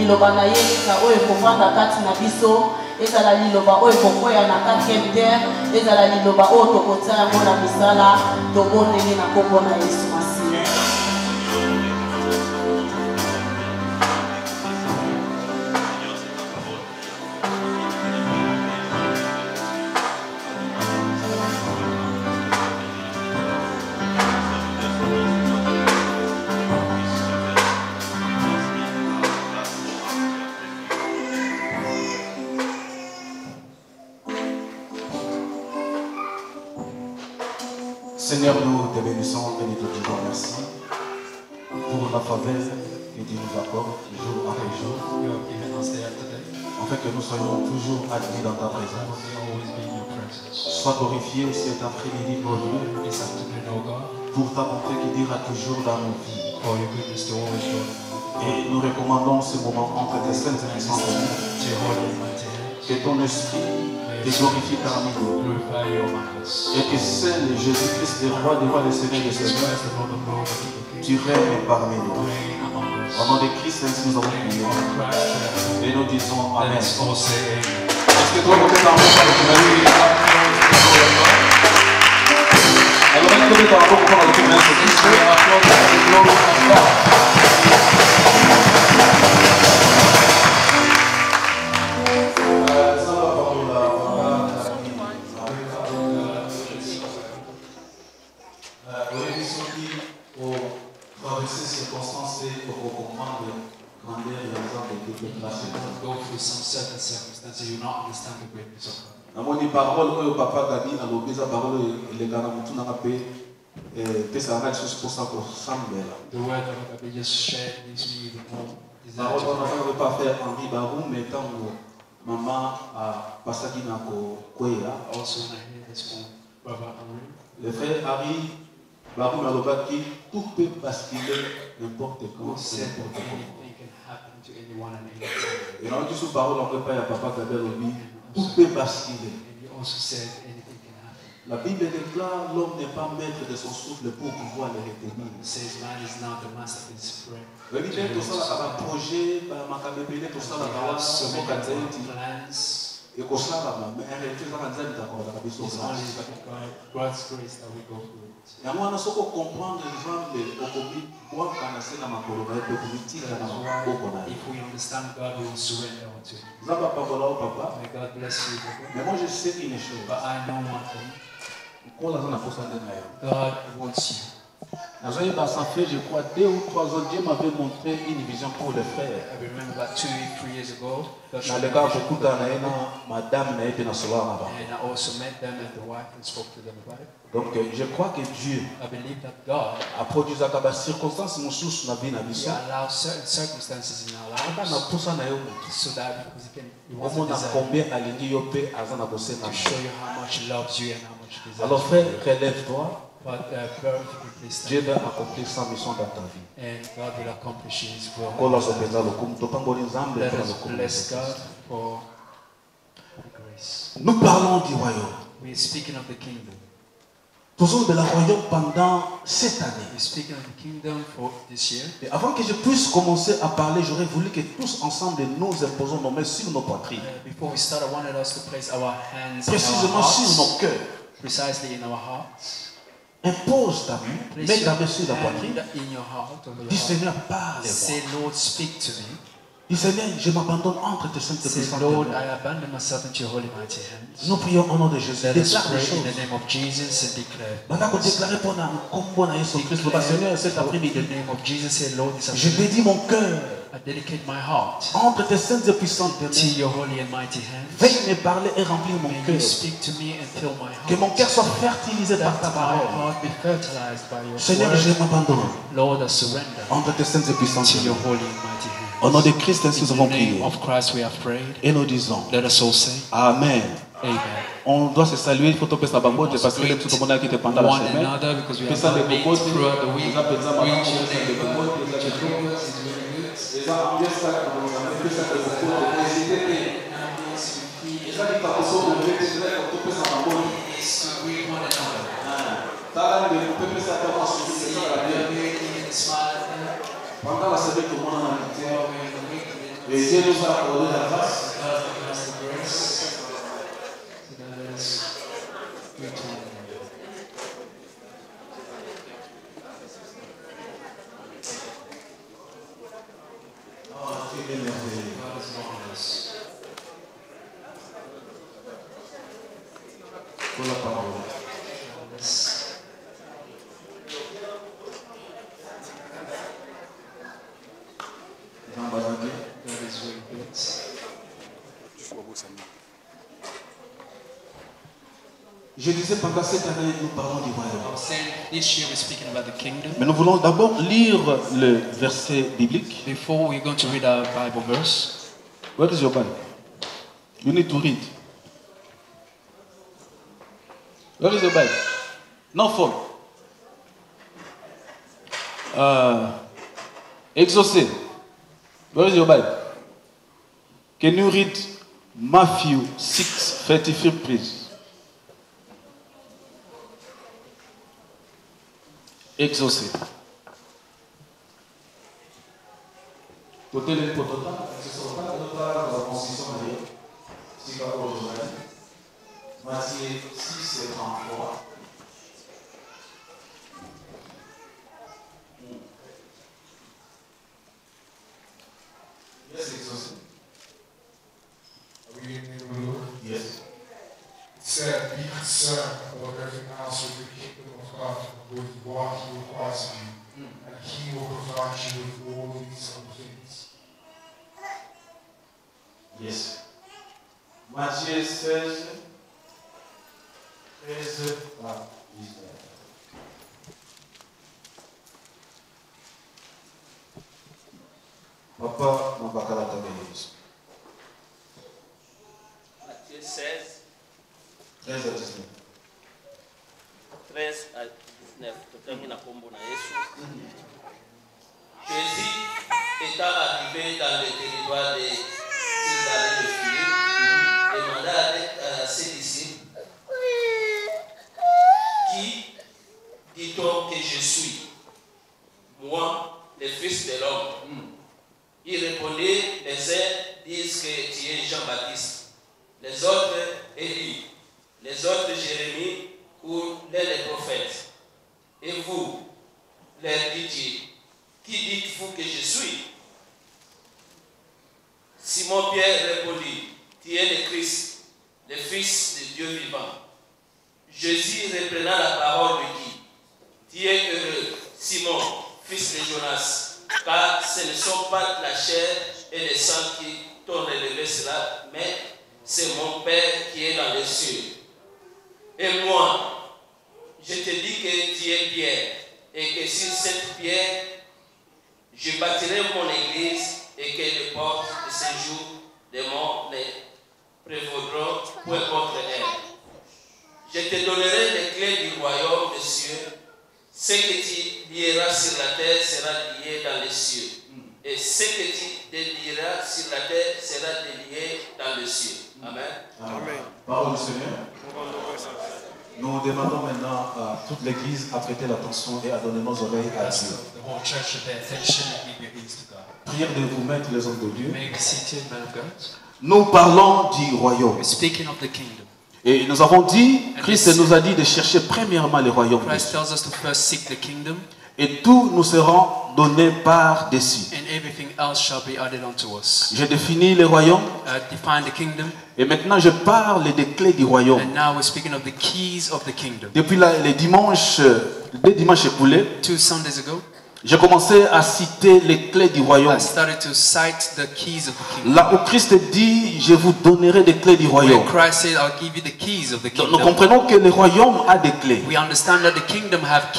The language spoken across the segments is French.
liloba na ye ezala oyo ekovanda kati na biso ezala liloba oyo ekokwea na 4e terre ezala liloba oyo tokotia yango na misala tobondeli na kombo na Yesu Masiya. Seigneur, nous te bénissons et nous te disons merci pour la faveur que tu nous apportes jour après jour, afin que nous soyons toujours admis dans ta présence. Sois glorifié cet après-midi glorieux pour ta bonté qui dira toujours dans nos vies. Et nous recommandons ce moment entre tes saintes et puissantes mains. Que ton esprit te glorifie parmi nous. Et que Saint Jésus-Christ, le roi des rois, le Seigneur des seigneurs, tu règnes parmi nous. Au nom de Christ, ainsi nous avons prié. Et nous disons Amen. Est-ce que toi, vous êtes en train de alors, est-ce que vous êtes en train de prendre le namoni parole oyo papa Gadi alobi eza parole elekana mutu nanga pe pesanga lisusu mposa kosambela parole wana nzanga veut pas faire Henri Barou mais ntango mama apasaki na kokwea le frère Henri Barou alobaki tout peut basculer n'importe quand n'importe comment. Et on dit sous parole, on ne peut pas y avoir papa Gabriel, tout peut basculer. La Bible déclare l'homme n'est pas maître de son souffle pour pouvoir le retenir. Tout ça a un projet, tout ça a et comme ça, mais arrêtez ça, on est d'accord avec God's grace that we go through. Et moi, on a comprendre les gens au Kobi, moi, quand on a na makolo, on peut politique na makolo. If we understand God, we will surrender unto Him. May God bless you. Mais moi, je sais une chose. But I know one thing. God wants you. Ça fait, je crois, 2 ou 3 ans, Dieu m'avait montré une vision pour le faire. I remember about 2 or 3 years ago. Madame n'a été dans ce soir là-bas. And I also met them and the wife and spoke to them about it. Donc, je crois que Dieu a produit des circonstances qui na vie na biso. He allows certain circumstances in our lives so that he combien alingi yo pe azana bosé na. To show you how much he loves you and how much he desires. Alors frère, relève-toi. Dieu va accomplir sa mission dans ta vie. And God will accomplish His will. Let us bless God for the grace. Nous parlons du royaume. We are speaking of the kingdom. Nous sommes de la royaume pendant cette année. We are speaking of the kingdom for this year. Et avant que je puisse commencer à parler, j'aurais voulu que tous ensemble nous imposons nos mains sur nos poitrines. Before we start, I wanted us to place our hands précisément sur nos cœurs. Precisely in our hearts. Impose ta main, mets ta main sur la poitrine. Dis Seigneur, parle-moi. Say Lord, speak to me. Dis Seigneur, je m'abandonne entre tes saintes et puissantes mains. Lord, I abandon myself into your holy mighty hands. Nous prions au nom de Jésus. Let us pray in the name of Jesus and declare. Maintenant, déclarer pour nous, Seigneur, cet après-midi. In the name of Jesus, say Lord, je dédie mon cœur. I dedicate my heart entre tes saintes et puissantes mains. To your holy and mighty hands. Veuille me parler et remplir mon cœur. Speak to me and fill my heart. Que mon cœur soit fertilisé par ta parole. Be fertilized by your Seigneur, je m'abandonne. Lord, I surrender entre tes saintes et puissantes to your holy and mighty hands. Au nom de Christ, ainsi nous avons prié. Of Christ we have prayed. Et nous disons. Let us all say. Amen. Amen. On doit se saluer, il faut tomber sa bangote parce que tout le monde qui était pendant la semaine. Que ça les bangotes, throughout the week. Pendant la semaine, tout le monde a invité. Et Dieu nous a accordé la grâce. Pour la parole. Je disais pendant cette année, nous parlons du royaume. Mais nous voulons d'abord lire le verset biblique. Before we're going to read our Bible verse. Where is your Bible? You need to read. Where is your Bible? No phone. Exaucé. Where is your Bible? Can you read Matthew 6:33, please? Exaucé. Côté les prototypes, ce ne sont pas de construction de si pas aujourd'hui. Matthieu 6:33. Yes, exaucé. Are we in the Lord? Yes. It said, be concerned above everything else with the kingdom of God, with what He requires of you, and He will provide you with all these other things. Yes. Matthieu 16:13 à 19. Papa, mon bacala tabellis. Matthieu 16, 13 à 19. 13 à 19. Totangi na kombo na Yesu. Jésus étant arrivé dans le territoire de Césarée de Philippe, demanda à ses disciples, qui dit-on que je suis? Moi, le Fils de l'homme. Il répondit, les uns disent que tu es Jean-Baptiste, les autres Élie, les autres Jérémie ou l'un des prophètes. Et vous, leur dit-il, qui dites-vous que je suis? Simon-Pierre répondit, tu es le Christ, le Fils de Dieu vivant. Jésus reprenant la parole lui dit, tu es heureux, Simon, fils de Jonas, car ce ne sont pas la chair et le sang qui t'ont relevé cela, mais c'est mon Père qui est dans les cieux. Et moi, je te dis que tu es Pierre, et que sur cette pierre, je bâtirai mon église, et que les portes de séjour des morts ne prévaudront point contre elle. Je te donnerai les clés du royaume des cieux. Ce que tu lieras sur la terre sera lié dans les cieux. Et ce que tu délieras sur la terre sera délié dans les cieux. Amen. Amen. Parole du Seigneur. Nous demandons maintenant à toute l'Église à prêter l'attention et à donner nos oreilles à Dieu. Prière de vous mettre les hommes de Dieu. Nous parlons du royaume. Et nous avons dit, Christ nous a dit de chercher premièrement le royaume. Et tout nous sera donné par-dessus. J'ai défini le royaume. Et maintenant je parle des clés du royaume. Depuis les dimanches écoulés, j'ai commencé à citer les clés du royaume. Là où Christ dit, je vous donnerai des clés du royaume. Nous comprenons que le royaume a des clés.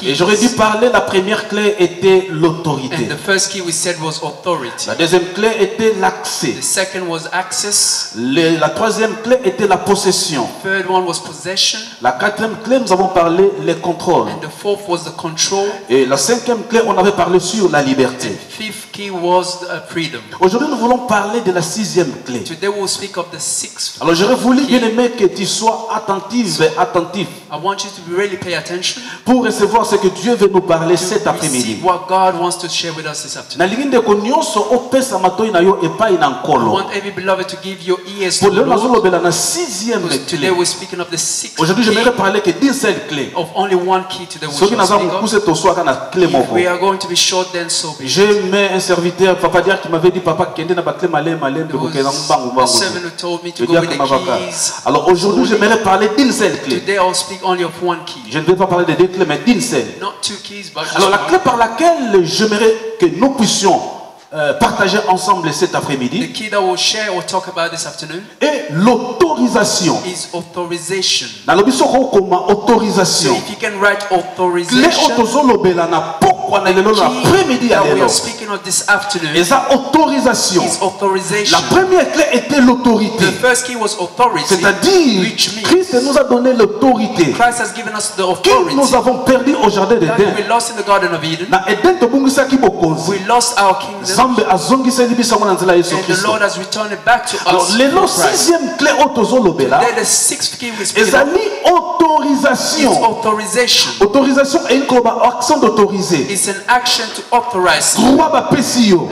Et j'aurais dû parler, la première clé était l'autorité. La deuxième clé était l'accès. La troisième clé était la possession. La quatrième clé, nous avons parlé le contrôle. Et la cinquième clé, on avait aurait parlé sur la liberté. The fifth key was freedom. Aujourd'hui, nous voulons parler de la sixième clé. Today we'll speak of the sixth. Alors, j'aurais voulu, bien aimé, que tu sois attentif. I want you to really pay attention pour recevoir ce que Dieu veut nous parler cet après-midi. What God wants to share with us this afternoon. I want every beloved to give your ears to the Lord. Today we're speaking of the sixth Aujourd'hui, key. j'aimerais parler que d'une seule clé. Of only one key today we shall speak of. If we are going to be short, then so be it. J'ai mis un serviteur, papa dire qui m'avait dit, papa, qu'il y a une clé malin. A servant who told me to go with the keys. Alors aujourd'hui, j'aimerais parler d'une seule clé. Today I'll speak only of one key. Je ne vais pas parler de deux clés, mais d'une seule. Not two keys, but just Alors la one. clé par laquelle j'aimerais que nous puissions partager ensemble cet après-midi The key that we'll share or talk about this afternoon est l'autorisation. is authorization. Dans le biso comme autorisation. So if you can write Clé authorization, autozolobela na pourquoi na lelo na après-midi that à we lelo. are speaking of this afternoon Et ça autorisation. is authorization. La première clé était l'autorité. The first key was authority, C'est-à-dire, which means Christ nous a donné l'autorité Christ has given us the que authority nous avons perdu au jardin that d'Éden. we lost in the Garden of Eden. Na Eden tobungisaki bokonzi. We lost our kingdom, Nzambe azongiseli biso na nzela ya Yesu and the Kristo. Lord has returned it back to Alors, us. lelo through Christ. sixième clé autozolobela Then the sixth key we speak of ezali is autorisation. authorization. Autorisation est une action d'autoriser. It's an action to authorize Droit bapesi yo.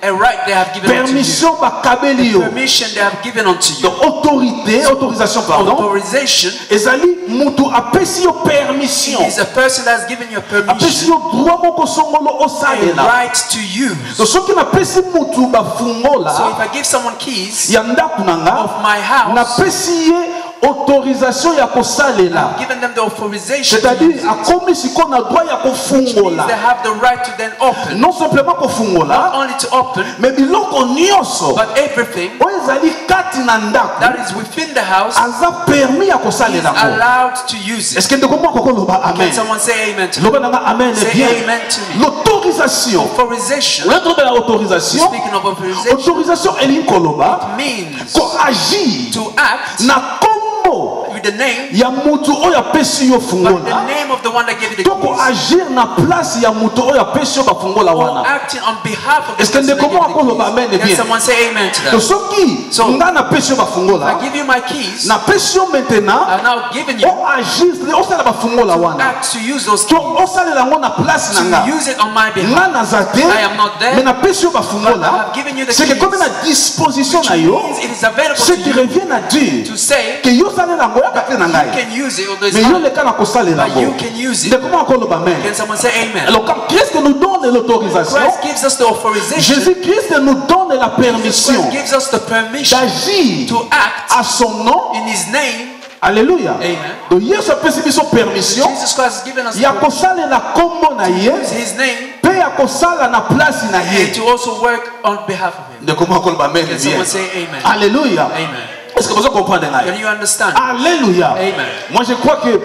a right they have given unto you. Permission bakabeli yo. Permission they have given unto you. Donc autorisation pardon. Authorization Ezali mutu apesi yo permission. is a person that has given you Apesi permission, yo droit moko songolo a osalela. right to use. Donc soki napesi mutu So bafungola if I give someone keys ya ndako nanga of my house, napesi ye autorisation ya kosalela. giving them the authorization, C'est-à-dire akomi siko na droit ya they kofungola. have the right to then open. Non simplement Not kofungola, only to open, mais biloko nyonso but everything oyo ezali kati na ndako that is within the house aza permis ya is kosalela ngo. allowed to use it. Est-ce que ndeko moko koloba amen? Can someone say amen to me? Loba nanga amen Say est bien. amen to me. L'autorisation. Authorization. On de la autorisation. Speaking of authorization, Autorisation elingi koloba means ko agir to act na kombo with the name, ya mutu oyo apesi yo but the fungola. name of the one that gave you the To ko keys, agir na place ya mutu oyo apesi yo bafungola or wana. acting on behalf of the Est-ce que person that ndeko gave moko you koloba the amen keys. est Can bien? someone say amen to To that? soki So, nga napesi yo bafungola, I give you my keys, napesi yo maintenant I'm now giving you o agir osala bafungola wana. act to use those To keys, osalela ngo na place na to nga. use it on my Nga behalf. naza te, I am not there, mais napesi yo but I bafungola. have given you the C'est que keys, comme na disposition which na yo, means it is available ce to qui you revient à dire to say que yo salela ngo yaka te na you ngai. can use it, although it's Mais yo not, leka na kosalela but you ngo. can use it. De comment akoloba amen? Can someone say amen? Alors quand Christ nous donne l'autorisation, Christ gives us the authorization. Jésus-Christ nous donne la permission Christ gives us the permission d'agir to act à son nom. in His name. Alléluia. Amen. Donc Yesu apesi biso permission Jesus Christ has given us ya the kosalela kombo na ye His name pe ya kosala na place na and ye. to also work on behalf of Him. De comment akoloba amen? Can someone say amen? Alléluia. Amen. Est-ce que vous comprenez? Can you understand? Alléluia. Amen. Moi je crois que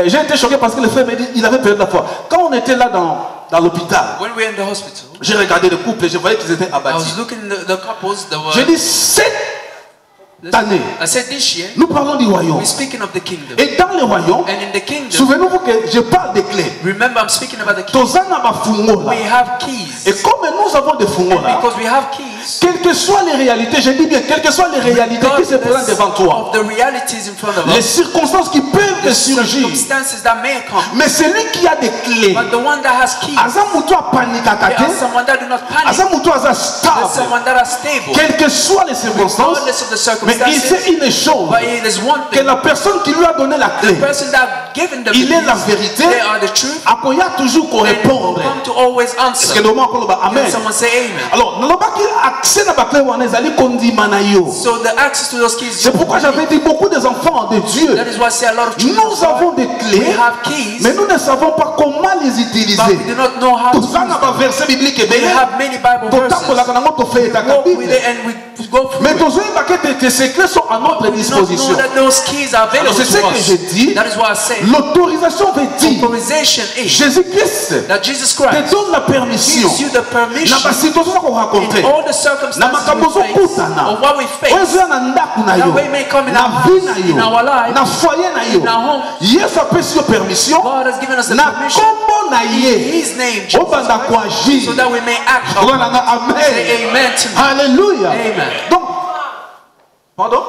j'ai été choqué parce que le frère m'a dit il avait perdu la foi. Quand on était là dans l'hôpital, When we were in the hospital, j'ai regardé le couple et je voyais qu'ils étaient I abattus. was looking at the couples that were. J'ai dit cette année, I said this year, nous parlons du royaume. we're speaking of the kingdom. Et dans le royaume, And in the kingdom, souvenez-vous que je parle des clés. remember I'm speaking about the keys. Tozana bafungola. We have keys. Et comme nous avons des fungola, Because we have keys, quelles que soient les réalités, je dis bien, quelles que soient les réalités qui se présentent devant toi, of the realities in front of les us, circonstances qui peuvent the surgir, circumstances that may come, mais celui qui a des clés, but the one that has keys, aza mutu apanikaka there are te, someone that do not panic, aza mutu aza there's stable, someone that are stable, quelles que soient les circonstances, regardless of the mais il circumstances. sait une chose, But it is one que thing, la personne qui lui a donné la clé, the person that given them the il est la keys, vérité, they are the truth, akoya toujours and will correspondre. come to always Est-ce que answer. nous allons amen? Can someone say amen? Alors, nalobaki accès na bakle wana ezali kondima na yo. So the access to those keys, C'est pourquoi j'avais dit beaucoup des enfants de Dieu. that is why I say a lot of children Nous avons des we clés, have keys, mais nous ne savons pas comment les but we utiliser. do not know how to use Tout ça n'a pas them. verset biblique We belé. have many Bible verses. Totambolaka nango tofeyeta ka Walk with Bible. it and we go through Mais it. tozoyeba que ces clés sont à notre We do not disposition. know that those keys are available Alors c'est ce to que je us. dis. That is why I say L'autorisation veut dire authorization is Jésus-Christ that Jesus te Christ donne la permission. gives you the Na permission ba situation qu'on in rencontrer. all the circumstances we face, or what we face, that way may come in our house, in our life, in our home. God has given us the permission in His name, Jesus Christ, so that we may act. Say amen to me. Hallelujah. Amen. Donc, pardon?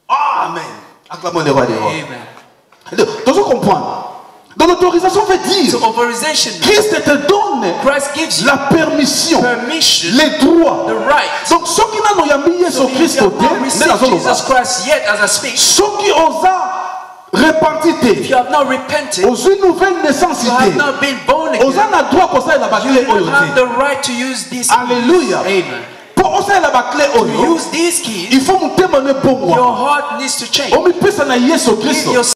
Amen. Acclamons les rois des rois. Amen. Donc, vous comprenez. Donc, l'autorisation veut dire Christ te donne la permission, les droits. Donc, ceux qui n'ont pas mis Jésus Christ au thé, ceux qui osent repentir, aux une nouvelle naissance, aux un droit pour ça, il a Alléluia. Amen. To use these keys, il faut monter mon your heart needs to change. Give